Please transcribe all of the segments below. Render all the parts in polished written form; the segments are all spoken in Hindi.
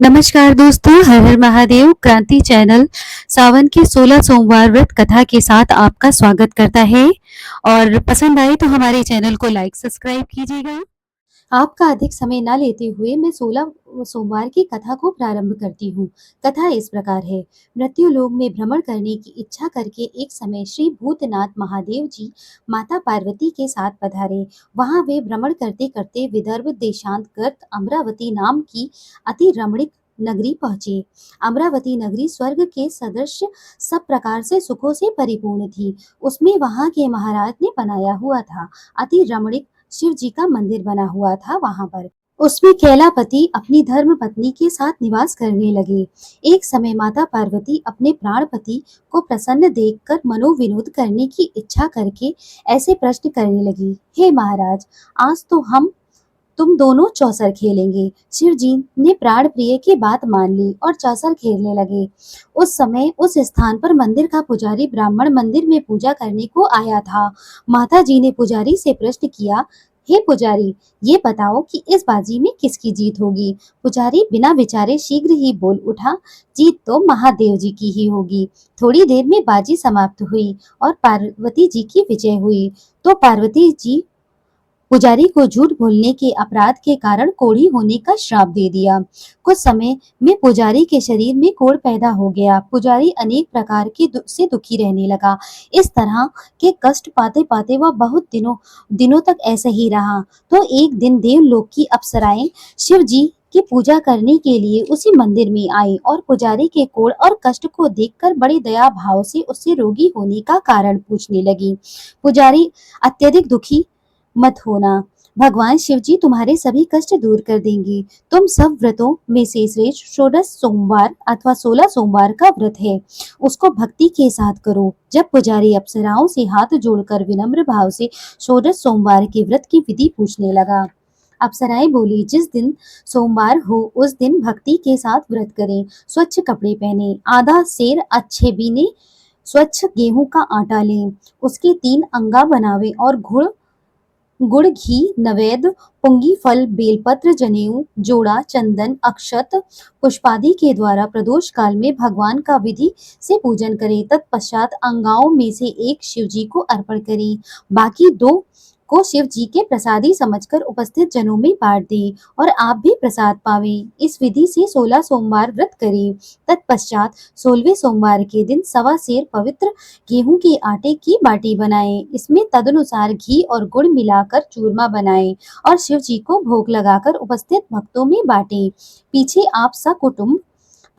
नमस्कार दोस्तों, हर हर महादेव। क्रांति चैनल सावन के 16 सोमवार व्रत कथा के साथ आपका स्वागत करता है। और पसंद आए तो हमारे चैनल को लाइक सब्सक्राइब कीजिएगा। आपका अधिक समय न लेते हुए मैं 16 सोमवार की कथा को प्रारंभ करती हूँ। कथा इस प्रकार है। मृत्यु लोक में भ्रमण करने की इच्छा करके एक समय श्री भूतनाथ महादेव जी माता पार्वती के साथ पधारे। वहां वे भ्रमण करते करते विदर्भ देशांतर्गत अमरावती नाम की अति रमणीक नगरी पहुंचे। अमरावती नगरी स्वर्ग के सदृश सब प्रकार से सुखों से परिपूर्ण थी। उसमें वहां के महाराज ने बनाया हुआ था। अति रमणीक शिव जी का मंदिर बना हुआ था वहां पर। उसमें कैलापति अपनी धर्म पत्नी के साथ निवास करने लगे। एक समय माता पार्वती अपने प्राणपति को प्रसन्न देखकर मनोविनोद करने की इच्छा करके ऐसे प्रश्न करने लगी। हे महाराज, आज तो हम तुम दोनों चौसर खेलेंगे। शिव जी ने प्राण प्रिय की बात मान ली और चौसर खेलने लगे। उस समय उस स्थान पर मंदिर का पुजारी ब्राह्मण मंदिर में पूजा करने को आया था। माता जी ने पुजारी से प्रश्न किया, हे पुजारी, ये बताओ कि इस बाजी में किसकी जीत होगी। पुजारी बिना विचारे शीघ्र ही बोल उठा, जीत तो महादेव जी की ही होगी। थोड़ी देर में बाजी समाप्त हुई और पार्वती जी की विजय हुई। तो पार्वती जी पुजारी को झूठ बोलने के अपराध के कारण कोढ़ी होने का श्राप दे दिया। कुछ समय में पुजारी के शरीर में कोढ़ पैदा हो गया। पुजारी अनेक प्रकार के से दुखी रहने लगा। इस तरह के कष्ट पाते पाते वह बहुत दिनों तक ऐसे ही रहा। तो एक दिन देवलोक की अप्सराएं शिव जी की पूजा करने के लिए उसी मंदिर में आई और पुजारी के कोढ़ और कष्ट को देखकर बड़े दया भाव से उससे रोगी होने का कारण पूछने लगी। पुजारी, अत्यधिक दुखी मत होना, भगवान शिव जी तुम्हारे सभी कष्ट दूर कर देंगे। तुम सब व्रतों में से श्रेष्ठ 16 सोमवार अथवा 16 सोमवार का व्रत है, उसको भक्ति के साथ करो। जब पुजारी अप्सराओं से हाथ जोड़कर विनम्र भाव से 16 सोमवार के व्रत की विधि पूछने लगा। अप्सराएं बोली, जिस दिन सोमवार हो उस दिन भक्ति के साथ व्रत करें, स्वच्छ कपड़े पहने, आधा सेर अच्छे बीने स्वच्छ गेहूं का आटा लें, उसके 3 अंगा बनावे और गुड़ घी नवेद पुंगी फल बेलपत्र जनेऊ जोड़ा चंदन अक्षत पुष्पादि के द्वारा प्रदोष काल में भगवान का विधि से पूजन करें। तत्पश्चात अंगाओं में से एक शिव जी को अर्पण करें, बाकी 2 को शिव जी के प्रसादी समझकर उपस्थित जनों में बांट दें और आप भी प्रसाद पावें। इस विधि से 16 सोमवार व्रत करें। तत्पश्चात 16वें सोमवार के दिन सवा सेर पवित्र गेहूं के आटे की बाटी बनाएं। इसमें तदनुसार घी और गुड़ मिलाकर चूरमा बनाएं और शिव जी को भोग लगाकर उपस्थित भक्तों में बांटें। पीछे आप सकुटुंब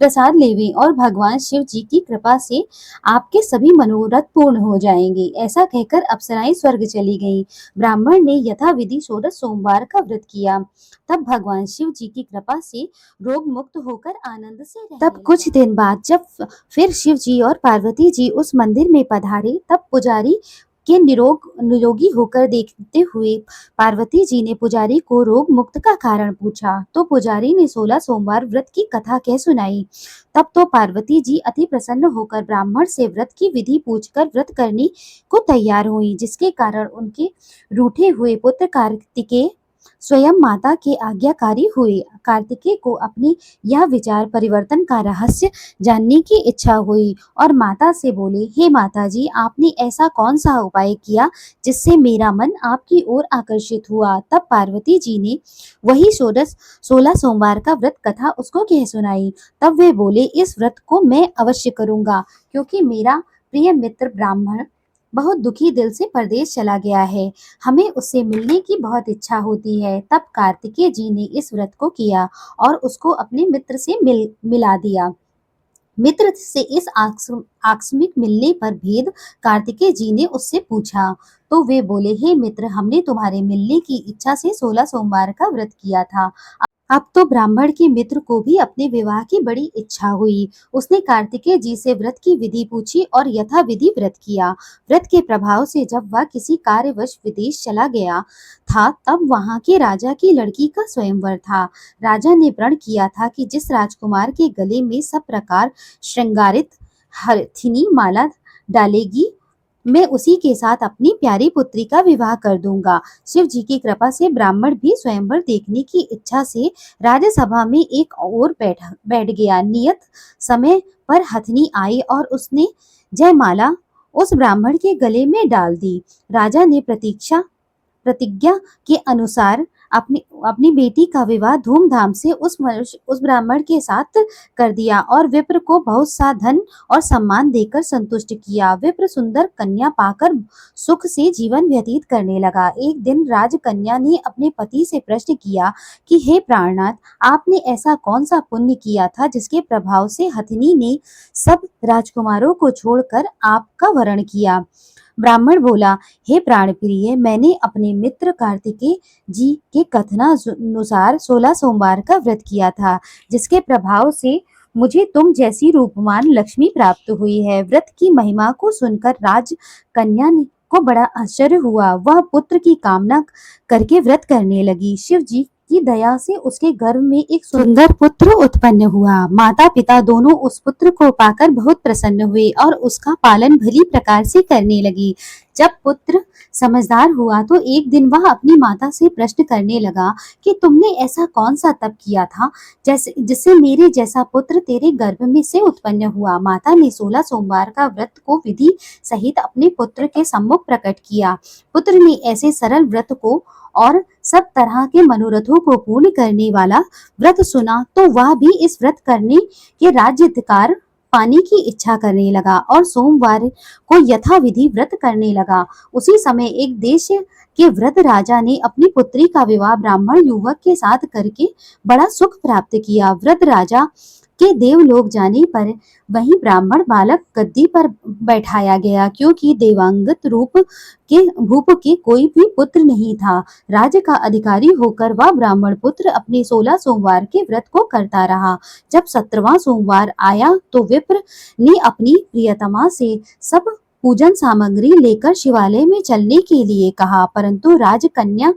प्रसाद लेवें और भगवान शिव जी की कृपा से आपके सभी मनोरथ पूर्ण हो जाएंगे। ऐसा कहकर अप्सराएं स्वर्ग चली गईं। ब्राह्मण ने यथाविधि 16 सोमवार का व्रत किया। तब भगवान शिव जी की कृपा से रोग मुक्त होकर आनंद से रहने तब कुछ दिन बाद जब फिर शिव जी और पार्वती जी उस मंदिर में पधारे, तब पुजारी के निरोगी होकर देखते हुए पार्वती जी ने पुजारी को रोग मुक्त का कारण पूछा। तो पुजारी ने 16 सोमवार व्रत की कथा कह सुनाई। तब तो पार्वती जी अति प्रसन्न होकर ब्राह्मण से व्रत की विधि पूछकर व्रत करने को तैयार हुई, जिसके कारण उनके रूठे हुए पुत्र कार्तिकेय स्वयं माता के आज्ञाकारी हुए। कार्तिकेय को अपने यह विचार परिवर्तन का रहस्य जानने की इच्छा हुई और माता से बोले, हे माता जी, आपने ऐसा कौन सा उपाय किया जिससे मेरा मन आपकी ओर आकर्षित हुआ। तब पार्वती जी ने वही 16 सोमवार का व्रत कथा उसको कह सुनाई। तब वे बोले, इस व्रत को मैं अवश्य करूंगा, क्योंकि मेरा प्रिय मित्र ब्राह्मण बहुत दुखी दिल से परदेश चला गया है। हमें उससे मिलने की बहुत इच्छा होती है। तब कार्तिकेय जी ने इस व्रत को किया और उसको अपने मित्र से मिला दिया। मित्र से इस आकस्मिक मिलने पर भेद कार्तिकेय जी ने उससे पूछा। तो वे बोले, हे मित्र, हमने तुम्हारे मिलने की इच्छा से 16 सोमवार का व्रत किया था। अब तो ब्राह्मण के मित्र को भी अपने विवाह की बड़ी इच्छा हुई। उसने कार्तिकेय जी से व्रत की विधि पूछी और यथाविधि व्रत किया। व्रत के प्रभाव से जब वह किसी कार्यवश विदेश चला गया था, तब वहां के राजा की लड़की का स्वयंवर था। राजा ने प्रण किया था कि जिस राजकुमार के गले में सब प्रकार श्रृंगारित हथिनी माला डालेगी, मैं उसी के साथ अपनी प्यारी पुत्री का विवाह कर दूंगा। शिव जी की कृपा से ब्राह्मण भी स्वयंवर देखने की इच्छा से राज्यसभा में एक ओर बैठ गया। नियत समय पर हथनी आई और उसने जयमाला उस ब्राह्मण के गले में डाल दी। राजा ने प्रतिज्ञा के अनुसार अपनी अपनी बेटी का विवाह धूमधाम से उस ब्राह्मण के साथ कर दिया और विप्र को बहुत सा धन और सम्मान देकर संतुष्ट किया। विप्र सुंदर कन्या पाकर सुख से जीवन व्यतीत करने लगा। एक दिन राजकन्या ने अपने पति से प्रश्न किया कि हे प्राणनाथ, आपने ऐसा कौन सा पुण्य किया था जिसके प्रभाव से हथिनी ने सब राजकुमारों को छोड़कर आपका वरण किया। ब्राह्मण बोला, हे प्राण प्रिय, मैंने अपने मित्र कार्तिकेय जी के कथनानुसार 16 सोमवार का व्रत किया था, जिसके प्रभाव से मुझे तुम जैसी रूपवान लक्ष्मी प्राप्त हुई है। व्रत की महिमा को सुनकर राजकन्या को बड़ा आश्चर्य हुआ। वह पुत्र की कामना करके व्रत करने लगी। शिव जी की दया से उसके गर्भ में एक सुंदर पुत्र उत्पन्न हुआ। माता पिता दोनों उस पुत्र को पाकर बहुत प्रसन्न हुए और उसका पालन भली प्रकार से करने लगी। जब पुत्र समझदार हुआ तो एक दिन वह अपनी माता से प्रश्न करने लगा कि तुमने ऐसा कौन सा तप किया था जिससे मेरे जैसा पुत्र तेरे गर्भ में से उत्पन्न हुआ। माता ने 16 सोमवार का व्रत को विधि सहित अपने पुत्र के सम्मुख प्रकट किया। पुत्र ने ऐसे सरल व्रत को और सब तरह के मनोरथों को पूर्ण करने वाला व्रत सुना तो वह भी इस व्रत करने के राज्याधिकार पाने की इच्छा करने लगा और सोमवार को यथाविधि व्रत करने लगा। उसी समय एक देश के वृद्ध राजा ने अपनी पुत्री का विवाह ब्राह्मण युवक के साथ करके बड़ा सुख प्राप्त किया। वृद्ध राजा के देवलोक जाने पर वहीं ब्राह्मण बालक गद्दी पर बैठाया गया, क्योंकि देवांगत भूप के कोई भी पुत्र नहीं था। राज्य का अधिकारी होकर वह ब्राह्मण पुत्र अपने 16 सोमवार के व्रत को करता रहा। जब 17वां सोमवार आया तो विप्र ने अपनी प्रियतमा से सब पूजन सामग्री लेकर शिवालय में चलने के लिए कहा, परंतु राजकन्या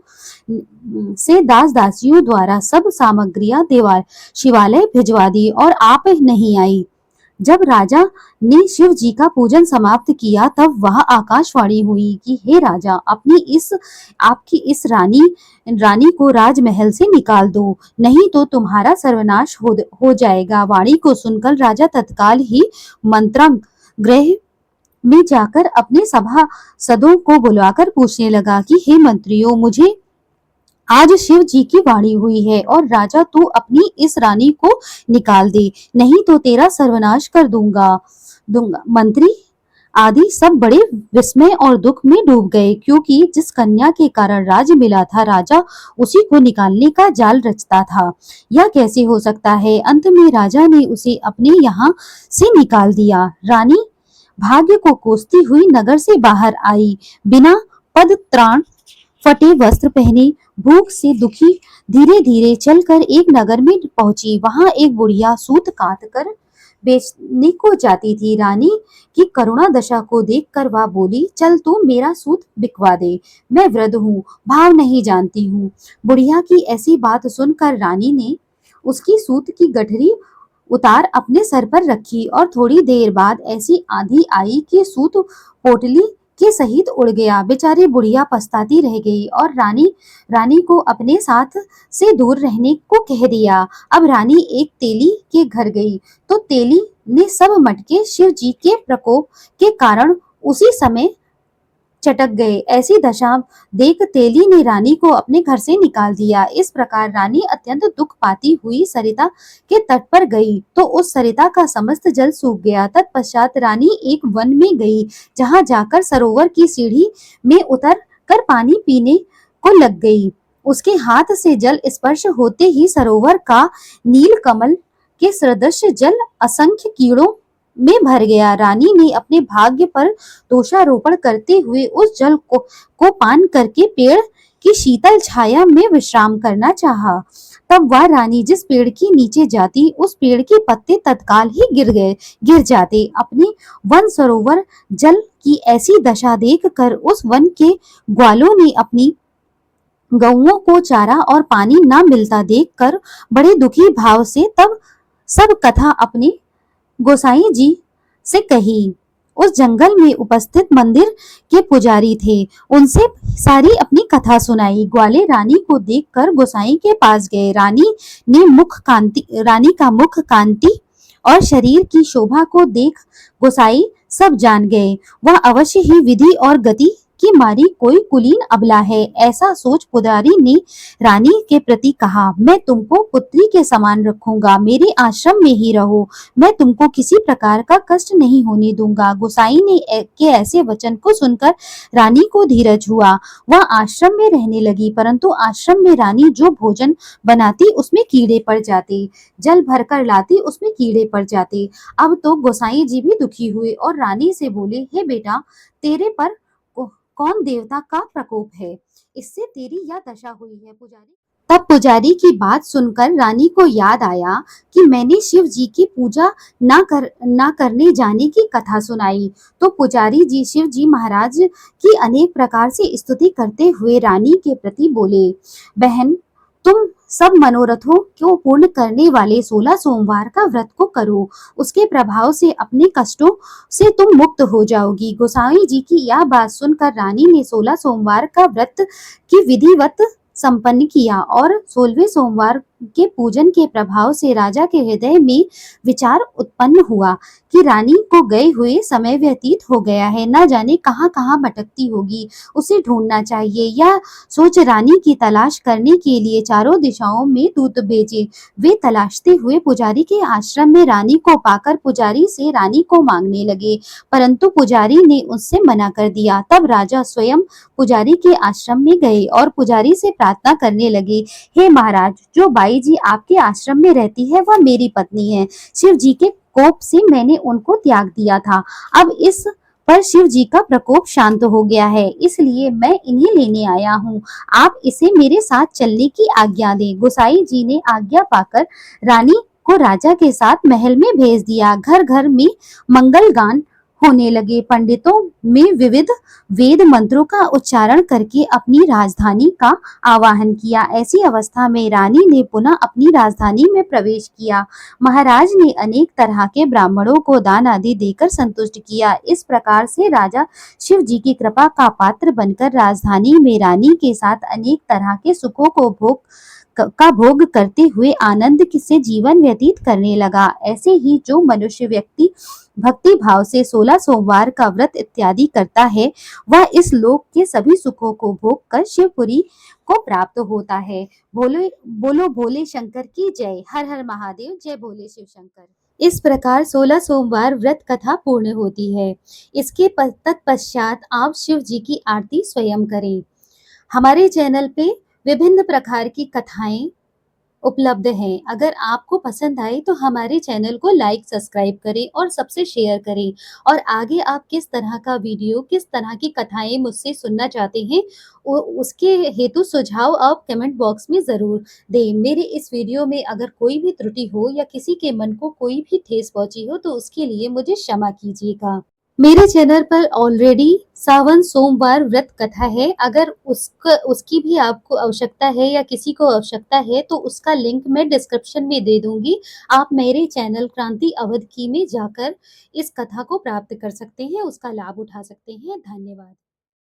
से दास दासियों द्वारा सब सामग्रियां शिवालय भिजवा दी और आप नहीं आई। जब राजा ने शिव जी का पूजन समाप्त किया तब वह आकाशवाणी हुई कि हे राजा, आपकी इस रानी को राजमहल से निकाल दो, नहीं तो तुम्हारा सर्वनाश हो जाएगा। वाणी को सुनकर राजा तत्काल ही मंत्रम गृह में जाकर अपने सभासदों को बुलाकर पूछने लगा कि हे मंत्रियों, मुझे आज शिव जी की वाणी हुई है और राजा तू अपनी इस रानी को निकाल दे, नहीं तो तेरा सर्वनाश कर दूंगा। मंत्री आदि सब बड़े विस्मय और दुख में डूब गए, क्योंकि जिस कन्या के कारण राज्य मिला था राजा उसी को निकालने का जाल रचता था। यह कैसे हो सकता है? अंत में राजा ने उसे अपने यहाँ से निकाल दिया। रानी भाग्य को कोसती हुई नगर से बाहर आई, बिना पद त्राण, फटे वस्त्र पहने, भूख से दुखी धीरे धीरे चलकर एक नगर में पहुंची। वहां एक बुढ़िया सूत काट कर बेचने को जाती थी। रानी की करुणा दशा को देखकर वह बोली, चल तू मेरा सूत बिकवा दे, मैं वृद्ध हूँ, भाव नहीं जानती हूँ। बुढ़िया की ऐसी बात सुनकर रानी ने उसकी सूत की गठरी उतार अपने सर पर रखी और थोड़ी देर बाद ऐसी आंधी आई कि सूत पोटली के सहित उड़ गया। बेचारी बुढ़िया पछताती रह गई और रानी को अपने साथ से दूर रहने को कह दिया। अब रानी एक तेली के घर गई तो तेली ने सब मटके शिव जी के प्रकोप के कारण उसी समय चटक गए। ऐसी दशा देख तेली ने रानी को अपने घर से निकाल दिया। इस प्रकार रानी अत्यंत दुख पाती हुई सरिता के तट पर गई तो उस सरिता का समस्त जल सूख गया। तत्पश्चात रानी एक वन में गई, जहां जाकर सरोवर की सीढ़ी में उतर कर पानी पीने को लग गई। उसके हाथ से जल स्पर्श होते ही सरोवर का नील कमल के सदृश जल असंख्य कीड़ों में भर गया। रानी ने अपने भाग्य पर दोषारोपण करते हुए उस जल को पान करके पेड़ की शीतल छाया में विश्राम करना चाहा। तब वह रानी जिस पेड़ के नीचे जाती उस पेड़ के पत्ते तत्काल ही गिर जाते। अपने वन सरोवर जल की ऐसी दशा देखकर उस वन के ग्वालों ने अपनी गौओं को चारा और पानी न मिलता देखकर बड़े दुखी भाव से तब सब कथा अपने गोसाई जी से कही। उस जंगल में उपस्थित मंदिर के पुजारी थे। उनसे सारी अपनी कथा सुनाई। ग्वाले रानी को देखकर गोसाई के पास गए। रानी का मुख कांति और शरीर की शोभा को देख गोसाई सब जान गए, वह अवश्य ही विधि और गति की मारी कोई कुलीन अबला है। ऐसा सोच पुजारी ने रानी के प्रति कहा, मैं तुमको पुत्री के समान रखूंगा, मेरे आश्रम में ही रहो, मैं तुमको किसी प्रकार का कष्ट नहीं होने दूंगा। गोसाई के ऐसे वचन को सुनकर रानी को धीरज हुआ। वह आश्रम में रहने लगी, परंतु आश्रम में रानी जो भोजन बनाती उसमें कीड़े पड़ जाते, जल भरकर लाती उसमें कीड़े पड़ जाते। अब तो गोसाई जी भी दुखी हुए और रानी से बोले, हे बेटा, तेरे पर कौन देवता का प्रकोप है, इससे तेरी यह दशा हुई है। तब पुजारी की बात सुनकर रानी को याद आया कि मैंने शिव जी की पूजा ना करने जाने की कथा सुनाई। तो पुजारी जी शिव जी महाराज की अनेक प्रकार से स्तुति करते हुए रानी के प्रति बोले, बहन, तुम सब मनोरथों को पूर्ण करने वाले 16 सोमवार का व्रत को करो, उसके प्रभाव से अपने कष्टों से तुम मुक्त हो जाओगी। गोसाई जी की यह बात सुनकर रानी ने 16 सोमवार का व्रत की विधिवत संपन्न किया और 16वें सोमवार के पूजन के प्रभाव से राजा के हृदय में विचार उत्पन्न हुआ कि रानी को गए हुए समय व्यतीत हो गया है, न जाने कहाँ कहाँ भटकती होगी, उसे ढूंढना चाहिए। यह सोच रानी की तलाश करने के लिए चारों दिशाओं में दूत भेजे। वे तलाशते हुए पुजारी के आश्रम में रानी को पाकर पुजारी से रानी को मांगने लगे, परंतु पुजारी ने उससे मना कर दिया। तब राजा स्वयं पुजारी के आश्रम में गए और पुजारी से प्रार्थना करने लगे, हे महाराज, जो बाई जी आपके आश्रम में रहती है वह मेरी पत्नी है। शिव जी के कोप से मैंने उनको त्याग दिया था, अब इस पर शिव जी का प्रकोप शांत हो गया है, इसलिए मैं इन्हें लेने आया हूँ। आप इसे मेरे साथ चलने की आज्ञा दें। गोसाई जी ने आज्ञा पाकर रानी को राजा के साथ महल में भेज दिया। घर घर में मंगल गान होने लगे। पंडितों में विविध वेद मंत्रों का उच्चारण करके अपनी राजधानी का आवाहन किया। ऐसी अवस्था में रानी ने पुनः अपनी राजधानी में प्रवेश किया। महाराज ने अनेक तरह के ब्राह्मणों को दान आदि देकर संतुष्ट किया। इस प्रकार से राजा शिव जी की कृपा का पात्र बनकर राजधानी में रानी के साथ अनेक तरह के सुखों को भोग करते हुए आनंद से जीवन व्यतीत करने लगा। ऐसे ही जो मनुष्य व्यक्ति भक्ति भाव से 16 सोमवार का व्रत इत्यादि करता है, वह इस लोक के सभी सुखों को भोग कर शिवपुरी को प्राप्त होता है। बोलो भोले शंकर की जय। हर हर महादेव। जय भोले शिव शंकर। इस प्रकार 16 सोमवार व्रत कथा पूर्ण होती है। इसके तत्पश्चात आप शिव जी की आरती स्वयं करें। हमारे चैनल पे विभिन्न प्रकार की कथाएं उपलब्ध हैं। अगर आपको पसंद आए तो हमारे चैनल को लाइक सब्सक्राइब करें और सबसे शेयर करें। और आगे आप किस तरह का वीडियो, किस तरह की कथाएं मुझसे सुनना चाहते हैं, उसके हेतु सुझाव आप कमेंट बॉक्स में ज़रूर दें। मेरे इस वीडियो में अगर कोई भी त्रुटि हो या किसी के मन को कोई भी ठेस पहुंची हो तो उसके लिए मुझे क्षमा कीजिएगा। मेरे चैनल पर ऑलरेडी सावन सोमवार व्रत कथा है। अगर उसकी भी आपको आवश्यकता है या किसी को आवश्यकता है तो उसका लिंक मैं डिस्क्रिप्शन में दे दूंगी। आप मेरे चैनल क्रांति अवध की में जाकर इस कथा को प्राप्त कर सकते हैं, उसका लाभ उठा सकते हैं। धन्यवाद।